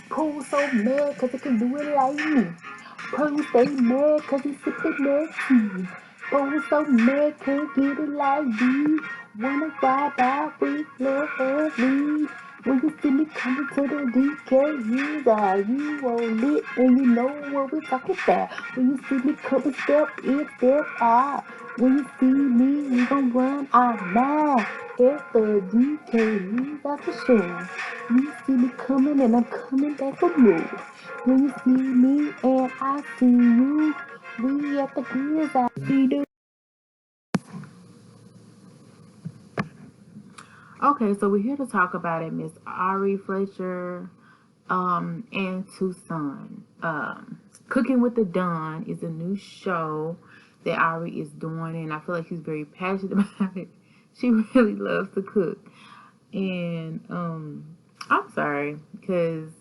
Pooh so mad cause he can do it like me. Pooh stay mad cause he sippin' that tea. Pooh so mad can't get it like me. Wanna ride out with lovely. When you see me coming to the DKHizouse, you all lit and you know what we're talking about. When you see me coming, step in, step out. When you see me, we gon' run our mile. At the DKHizouse for sure. You see me coming and I'm coming back for more. When you see me and I see you, we at the gears I do. Okay, so we're here to talk about it, Miss Ari Fletcher, and Tucson. Cooking with the Dawn is a new show that Ari is doing, and I feel like she's very passionate about it. She really loves to cook, and I'm sorry because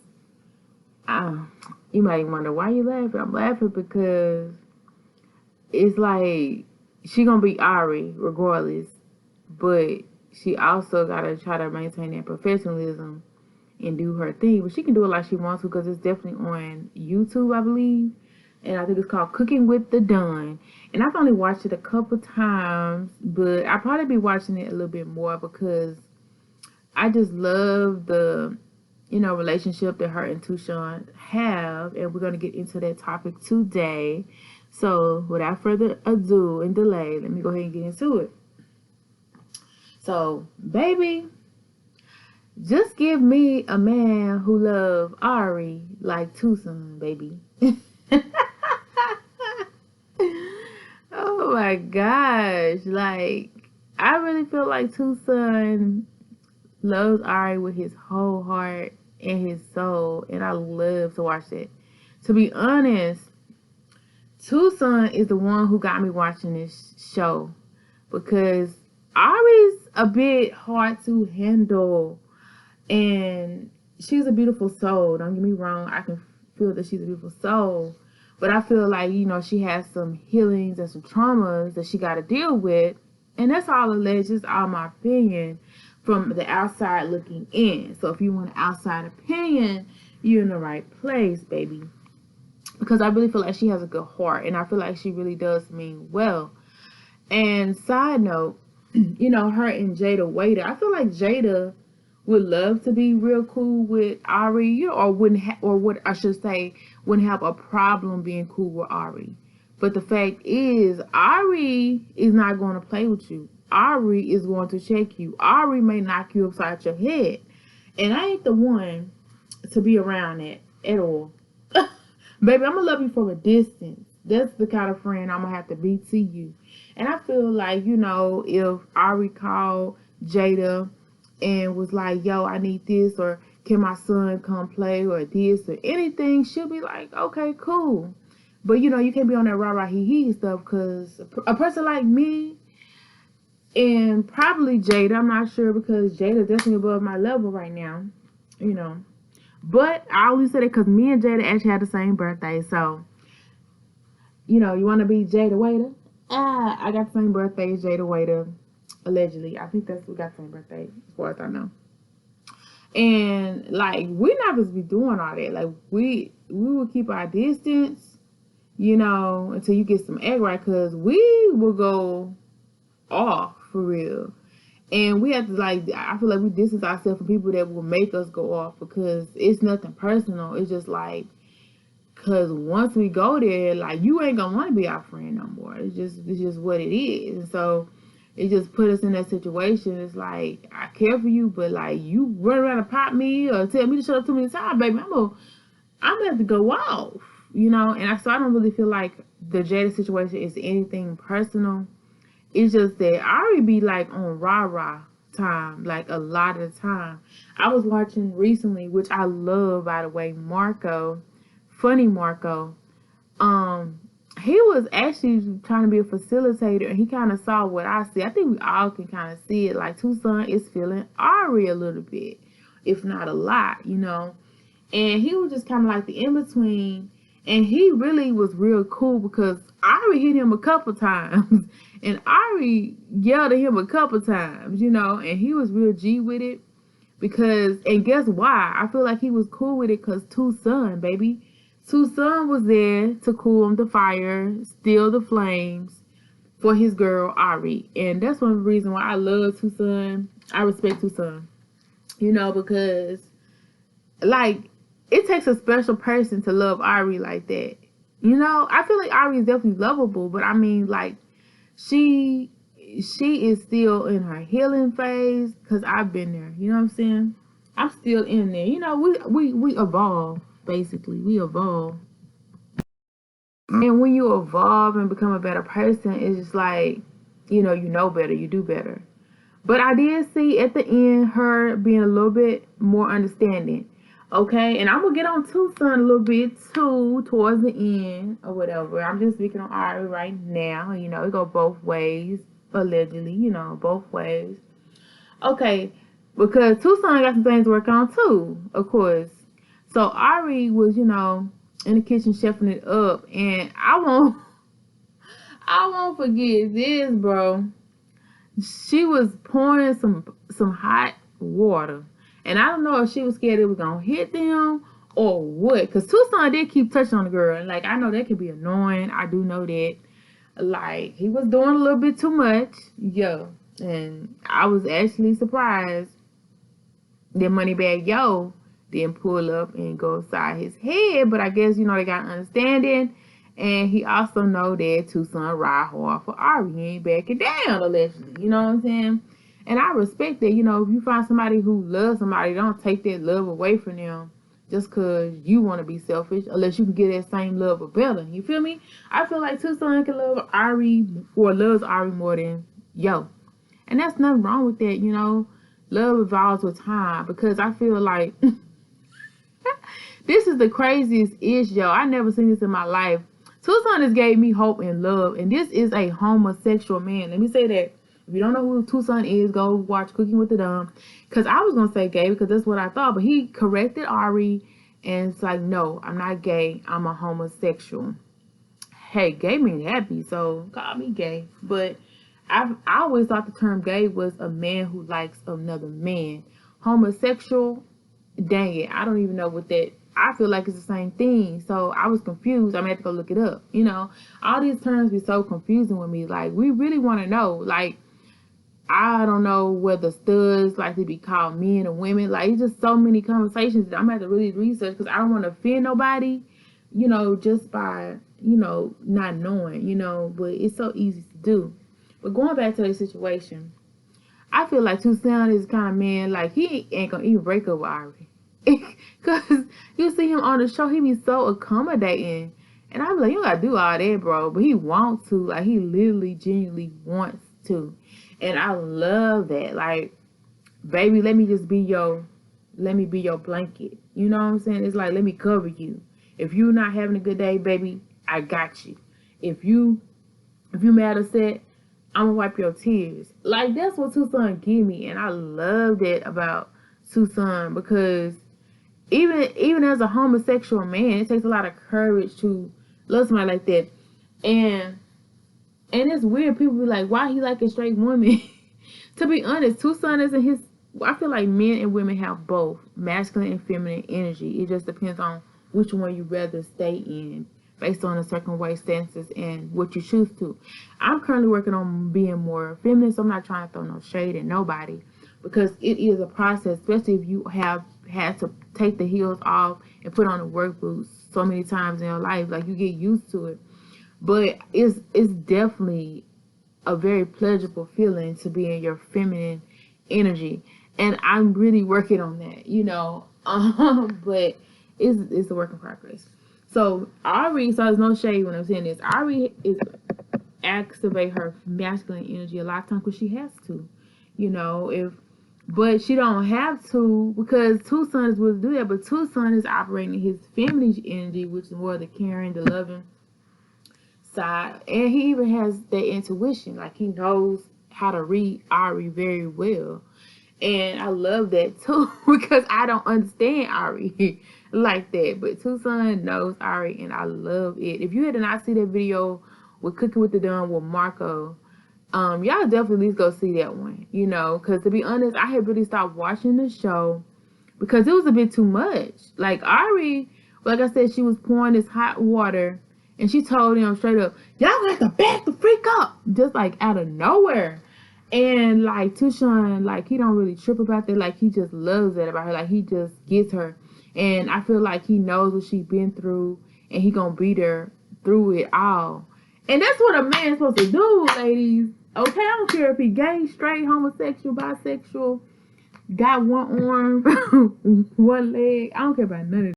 you might wonder why you laughing. I'm laughing because it's like she gonna be Ari regardless, but she also gotta try to maintain that professionalism and do her thing. But she can do it like she wants to because it's definitely on YouTube, I believe. And I think it's called Cooking with the Dawn. And I've only watched it a couple times, but I'll probably be watching it a little bit more because I just love the, relationship that her and Tucson have. And we're going to get into that topic today. So without further ado and delay, let me go ahead and get into it. So, baby, just give me a man who loves Ari like Tucson, baby. Oh my gosh. Like, I really feel like Tucson loves Ari with his whole heart and his soul. And I love to watch it. To be honest, Tucson is the one who got me watching this show. Because Ari's a bit hard to handle. And she's a beautiful soul. Don't get me wrong. I can feel that she's a beautiful soul. But I feel like, she has some healings and some traumas that she got to deal with. And that's all alleged. It's all my opinion from the outside looking in. So if you want an outside opinion, you're in the right place, baby. Because I really feel like she has a good heart. And I feel like she really does mean well. And side note, her and Jada Waiter. I feel like Jada would love to be real cool with Ari, or what I should say, wouldn't have a problem being cool with Ari. But the fact is, Ari is not going to play with you. Ari is going to check you. Ari may knock you upside your head. And I ain't the one to be around that at all. Baby, I'm going to love you from a distance. That's the kind of friend I'm going to have to be to you. And I feel like, if Ari called Jada and was like, yo, I need this, or can my son come play, or this, or anything, she'll be like, okay, cool. But, you can't be on that rah-rah hee-hee stuff, because a person like me, and probably Jada, I'm not sure, because Jada's definitely above my level right now, But I only said it because me and Jada actually had the same birthday, so, you want to be Jada Waiter? I got the same birthday as Jada Waiter. Allegedly. I think we got the same birthday, as far as I know. And, like, we're not supposed to be doing all that. Like, we will keep our distance, until you get some egg right, because we will go off, for real. And we have to, I feel like we distance ourselves from people that will make us go off, because it's nothing personal. It's just, because once we go there, you ain't going to want to be our friend no more. It's just what it is. And so it just put us in that situation. It's like, I care for you, but you run around and pop me or tell me to shut up too many times, baby, I'm gonna have to go off, And so I don't really feel like the Jada situation is anything personal. It's just that I already be on rah-rah time, a lot of the time. I was watching recently, which I love, by the way, Marco, Funny Marco. He was actually trying to be a facilitator, and he kind of saw what I see. I think we all can kind of see it. Tucson is feeling Ari a little bit, if not a lot, And he was just kind of the in-between, and he really was real cool because Ari hit him a couple times, and Ari yelled at him a couple times, And he was real G with it. Because, and guess why? I feel like he was cool with it because Tucson, baby. Tucson was there to cool the fire, still the flames for his girl, Ari. And that's one reason why I love Tucson. I respect Tucson. You know, because, like, it takes a special person to love Ari like that. You know, I feel like Ari is definitely lovable, but I mean, like, she is still in her healing phase because I've been there. You know what I'm saying? I'm still in there. You know, we evolve, basically. We evolve. And when you evolve and become a better person, it's just like, you know better, you do better. But I did see at the end her being a little bit more understanding. Okay, and I'm gonna get on Tucson a little bit too towards the end or whatever. I'm just speaking on Ari right now. You know, it go both ways, allegedly. You know, both ways. Okay, because Tucson got some things to work on too, of course. So Ari was, in the kitchen chefing it up, and I won't forget this, bro. She was pouring some hot water. And I don't know if she was scared it was going to hit them or what. Because Tucson did keep touching on the girl. And, like, I know that can be annoying. I do know that. Like, he was doing a little bit too much. Yeah. And I was actually surprised that Moneybag Yo didn't pull up and go inside his head. But I guess, they got an understanding. And he also know that Tucson ride hard for Ari. He ain't backing down, allegedly. You know what I'm saying? And I respect that. If you find somebody who loves somebody, don't take that love away from them just because you want to be selfish, unless you can get that same love or better. You feel me? I feel like Tucson can love Ari or loves Ari more than Yo. And that's nothing wrong with that, Love evolves with time, because I feel like this is the craziest ish, yo. I never seen this in my life. Tucson has gave me hope and love, and this is a homosexual man. Let me say that. If you don't know who Tucson is, go watch Cooking with the Dumb. Because I was going to say gay because that's what I thought. But he corrected Ari, and it's like, no, I'm not gay. I'm a homosexual. Hey, gay means happy, so call me gay. But I always thought the term gay was a man who likes another man. Homosexual, dang it, I don't even know what that... I feel like it's the same thing. So I was confused. I'm going to have to go look it up. All these terms be so confusing with me. Like, we really want to know. Like, I don't know whether studs like to be called men or women. Like, it's just so many conversations that I'm going to have to really research because I don't want to offend nobody, just by, not knowing, but it's so easy to do. But going back to the situation, I feel like Tucson is the kind of man, like, he ain't going to even break up with Ari. Because you see him on the show, he be so accommodating. And I'm like, you gotta do all that, bro. But he wants to. Like, he literally, genuinely wants to. And I love that. Like, baby, let me be your blanket. You know what I'm saying? It's like, let me cover you. If you're not having a good day, baby, I got you. If you mad or sad, I'm gonna wipe your tears. Like, that's what Tucson give me. And I love that about Tucson, because even as a homosexual man, it takes a lot of courage to love somebody like that. And it's weird. People be like, why he like a straight woman? To be honest, Tucson isn't his... I feel like men and women have both masculine and feminine energy. It just depends on which one you rather stay in based on the circumstances and what you choose to. I'm currently working on being more feminine, so I'm not trying to throw no shade at nobody, because it is a process, especially if you have had to take the heels off and put on the work boots so many times in your life. Like, you get used to it. But it's definitely a very pleasurable feeling to be in your feminine energy. And I'm really working on that, but it's a work in progress. So Ari, so there's no shade when I'm saying this, Ari is activate her masculine energy a lot of times because she has to, but she don't have to, because Tucson will do that. But Tucson is operating his feminine energy, which is more the caring, the loving side. And he even has that intuition. Like, he knows how to read Ari very well. And I love that too, because I don't understand Ari like that. But Tucson knows Ari, and I love it. If you did not see that video with Cooking with the Dumb with Marco, Y'all definitely at least go see that one, you know, because to be honest, I had really stopped watching the show because it was a bit too much. Like Ari, like I said, she was pouring this hot water and she told him straight up, y'all got to back the freak up, just like out of nowhere. And like Tucson, like he don't really trip about that. Like he just loves that about her. Like he just gets her. And I feel like he knows what she's been through and he gonna be there through it all. And that's what a man's supposed to do, ladies. Okay, I don't care if he gay, straight, homosexual, bisexual, got one arm, one leg. I don't care about none of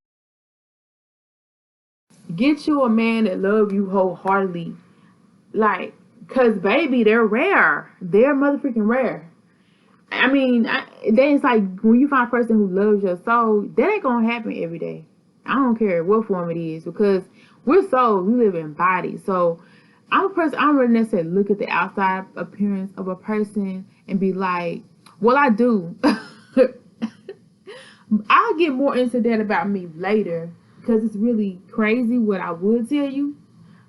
that. Get you a man that love you wholeheartedly. Like, cause baby, they're rare. They're motherfucking rare. I mean, then it's like when you find a person who loves your soul, that ain't gonna happen every day. I don't care what form it is because we're souls. We live in bodies. So I'm a person. I don't really necessarily look at the outside appearance of a person and be like, well, I do. I'll get more into that about me later because it's really crazy what I would tell you.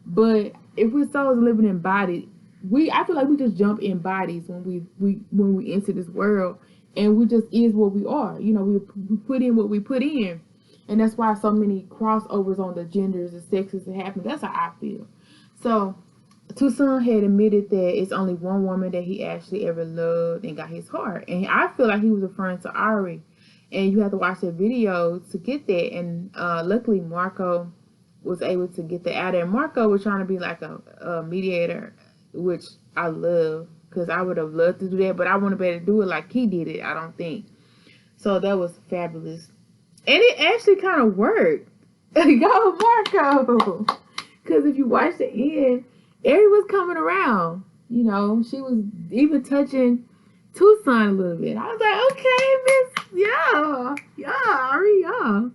But if we're souls living in bodies, I feel like we just jump in bodies when we enter this world, and we just is what we are. You know, we put in what we put in, and that's why so many crossovers on the genders and sexes happen. That's how I feel. So Tucson had admitted that it's only one woman that he actually ever loved and got his heart, and I feel like he was referring to Ari. And you have to watch the video to get that. And luckily Marco was able to get that out there. Marco was trying to be like a mediator, which I love, because I would have loved to do that, but I wouldn't be able to do it like he did it, I don't think. So that was fabulous. And it actually kind of worked. Go Marco! Because if you watch the end, Ari was coming around. You know, she was even touching Tucson a little bit. I was like, okay, Miss, Ari, yeah.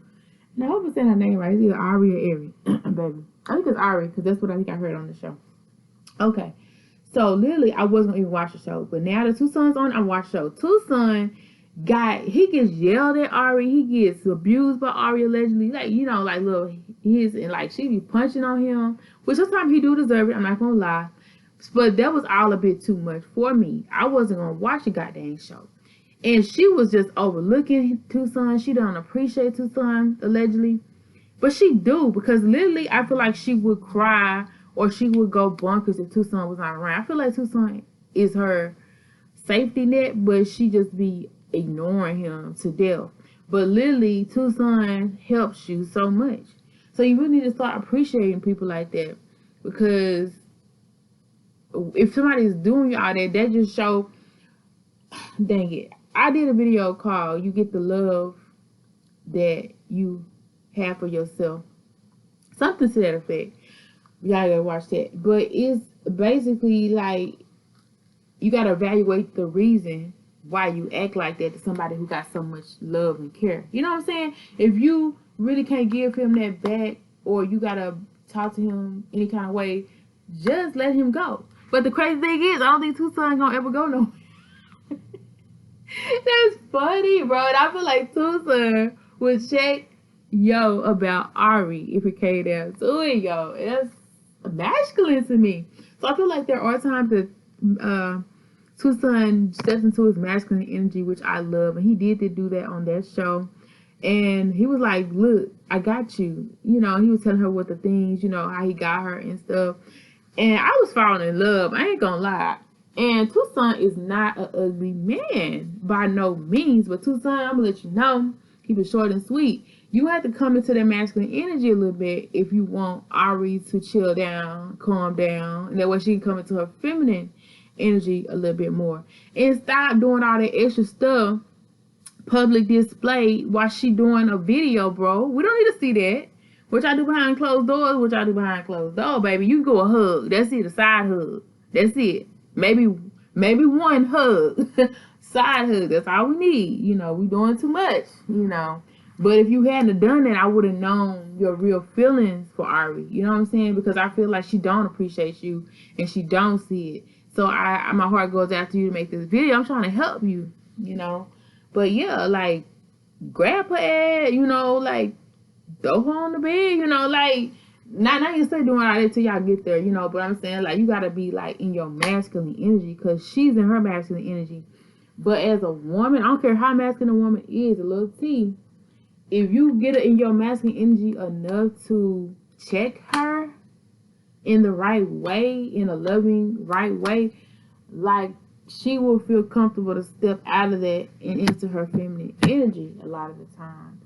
Now, I hope I'm saying her name right. It's either Ari or Ari, baby. I think it's Ari, because that's what I think I heard on the show. Okay. So, literally, I wasn't going to even watch the show. But now that Tucson's on, I watch the show. Tucson he gets yelled at Ari. He gets abused by Ari, allegedly. Like, you know, like, little his, and, like, she be punching on him. Which sometimes he do deserve it. I'm not going to lie. But that was all a bit too much for me. I wasn't going to watch the goddamn show. And she was just overlooking Tucson. She don't appreciate Tucson, allegedly. But she do, because literally I feel like she would cry or she would go bonkers if Tucson was not around. I feel like Tucson is her safety net, but she just be ignoring him to death. But literally, Tucson helps you so much. So you really need to start appreciating people like that, because if somebody's doing all that, that just show, dang it. I did a video called You Get the Love That You Have for Yourself. Something to that effect. Y'all gotta watch that. But it's basically like, you gotta evaluate the reason why you act like that to somebody who got so much love and care. You know what I'm saying? If you really can't give him that back, or you gotta talk to him any kind of way, just let him go. But the crazy thing is, I don't think Tucson gonna ever go nowhere. That's funny, bro. And I feel like Tucson would check about Ari if it came down to it, yo. That's masculine to me. So I feel like there are times that Tucson steps into his masculine energy, which I love. And he did do that on that show. And he was like, look, I got you. You know, he was telling her what the things, you know, how he got her and stuff. And I was falling in love. I ain't gonna lie. And Tucson is not an ugly man by no means. But Tucson, I'm gonna let you know, keep it short and sweet. You have to come into that masculine energy a little bit if you want Ari to chill down, calm down. And that way she can come into her feminine energy a little bit more. And stop doing all that extra stuff, public display, while she doing a video, bro. We don't need to see that. What y'all do behind closed doors, what y'all do behind closed doors, baby. You can go a hug. That's it, a side hug. That's it. Maybe one hug. Side hug. That's all we need. You know, we doing too much, you know. But if you hadn't done that, I would have known your real feelings for Ari. You know what I'm saying? Because I feel like she don't appreciate you and she don't see it. So my heart goes out to you to make this video. I'm trying to help you, you know. But yeah, like, grab her ass, you know, like, throw her on the bed, you know, like, Not you say doing all that till y'all get there, you know, but I'm saying, like, you gotta be, like, in your masculine energy, because she's in her masculine energy. But as a woman, I don't care how masculine a woman is, a little T, if you get it in your masculine energy enough to check her in the right way, in a loving, right way, like, she will feel comfortable to step out of that and into her feminine energy a lot of the times.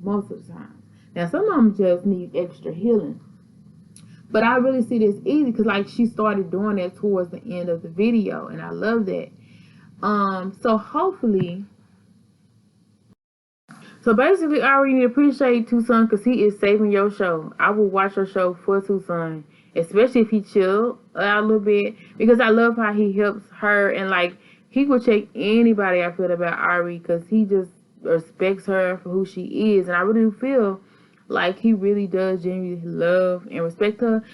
Most of the time. Now, some of them just need extra healing. But I really see this easy because, like, she started doing that towards the end of the video, and I love that. So hopefully, so basically, I really appreciate Tucson because he is saving your show. I will watch your show for Tucson, especially if he chill out a little bit, because I love how he helps her, and, like, he will check anybody I feel about Ari because he just respects her for who she is, and I really do feel like he really does genuinely love and respect her.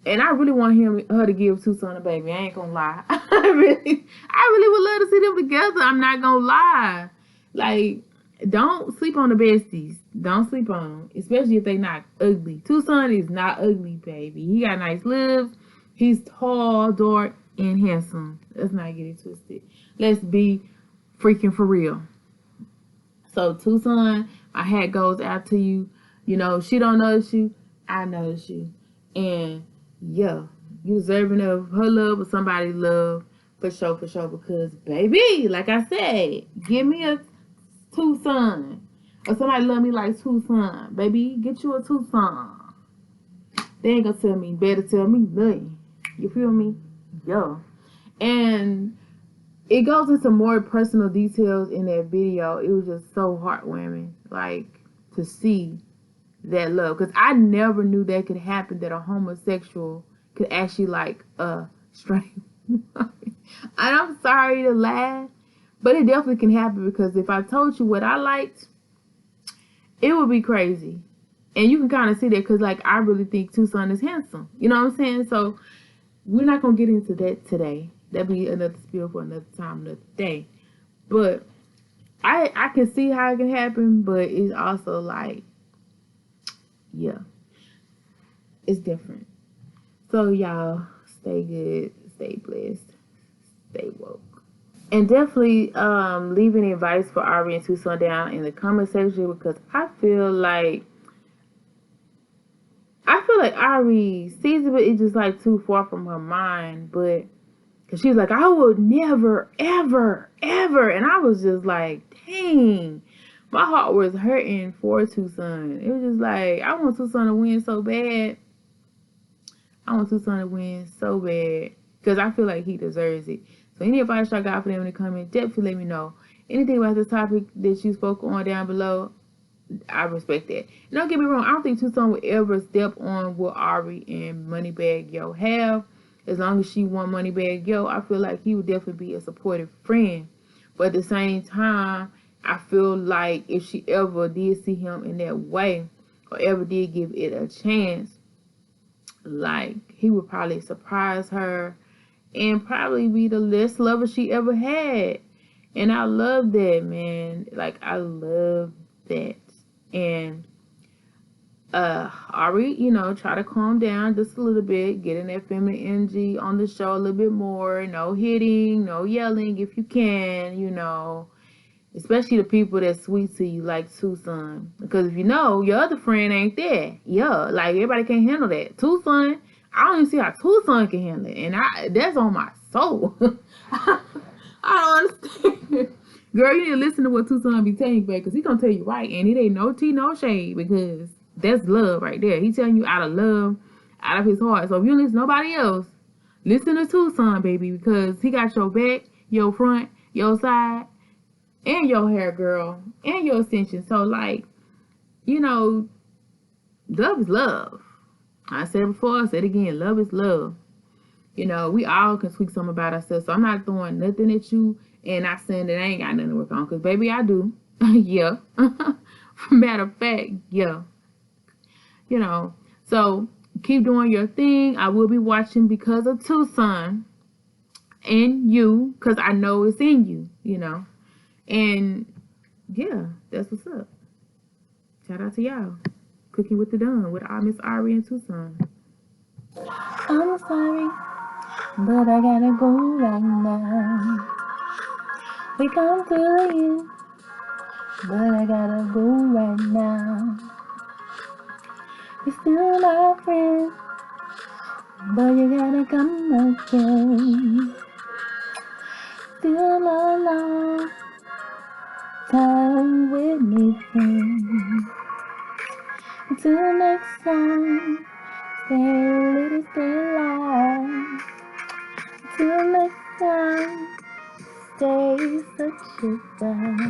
And I really want her to give Tucson a baby. I ain't gonna lie. I really would love to see them together. I'm not gonna lie. Like, don't sleep on the besties. Don't sleep on them, especially if they not ugly. Tucson is not ugly, baby. He got nice lips. He's tall, dark, and handsome. Let's not get it twisted. Let's be freaking for real. So, Tucson, my hat goes out to you. You know, she don't notice you. I notice you. And, yeah, you deserving of her love or somebody's love for sure, because, baby, like I said, give me a Tucson. Or somebody love me like Tucson. Baby, get you a Tucson. They ain't gonna tell me, better tell me nothing. You feel me? Yeah. And it goes into more personal details in that video. It was just so heartwarming, like, to see that love, because I never knew that could happen, that a homosexual could actually like a straight woman. And I'm sorry to laugh, but it definitely can happen, because if I told you what I liked, it would be crazy. And you can kind of see that, because, like, I really think Tucson is handsome, you know what I'm saying? So we're not gonna get into that today. That'll be another spiel for another time, another day. But I can see how it can happen, but it's also like, yeah, it's different. So y'all, stay good, stay blessed, stay woke. And definitely leaving advice for Ari and Tucson down in the comment section, because I feel like Ari sees it, but it's just like too far from her mind. But because she's like, I would never, ever, ever. And I was just like, dang. My heart was hurting for Tucson. It was just like, I want Tucson to win so bad. I want Tucson to win so bad, because I feel like he deserves it. So any advice y'all got for them in the comments, definitely let me know. Anything about this topic that you spoke on down below, I respect that. And don't get me wrong, I don't think Tucson would ever step on what Ari and Moneybag Yo have. As long as she want Moneybag Yo, I feel like he would definitely be a supportive friend. But at the same time, I feel like if she ever did see him in that way, or ever did give it a chance, like, he would probably surprise her and probably be the best lover she ever had. And I love that, man. Like, I love that. And Ari, you know, try to calm down just a little bit, get in that feminine energy on the show a little bit more. No hitting, no yelling if you can, you know, especially the people that's sweet to you, like Tucson. Because if you know, your other friend ain't there. Yeah, like, everybody can't handle that. Tucson, I don't even see how Tucson can handle it. And that's on my soul. I don't understand. Girl, you need to listen to what Tucson be telling you, back, because he gonna tell you right, and it ain't no tea, no shade, because that's love right there. He telling you out of love, out of his heart. So if you don't listen to nobody else, listen to Tucson, baby, because he got your back, your front, your side, and your hair, girl, and your extensions. So, like, you know, love is love. I said it before, I said it again, love is love. You know, we all can tweak something about ourselves. So I'm not throwing nothing at you and not saying that I ain't got nothing to work on. Because, baby, I do. Yeah. Matter of fact, yeah. You know, so keep doing your thing. I will be watching because of Tucson and you, because I know it's in you, you know. And, yeah, that's what's up. Shout out to y'all. Cooking with the Dawn with our Miss Ari and Tucson. I'm sorry, but I gotta go right now. We come to you, but I gotta go right now. You're still my friend, but you gotta come again. Still a long time with me, friend. Until next time, stay little, stay alive. Till next time, stay such a guy.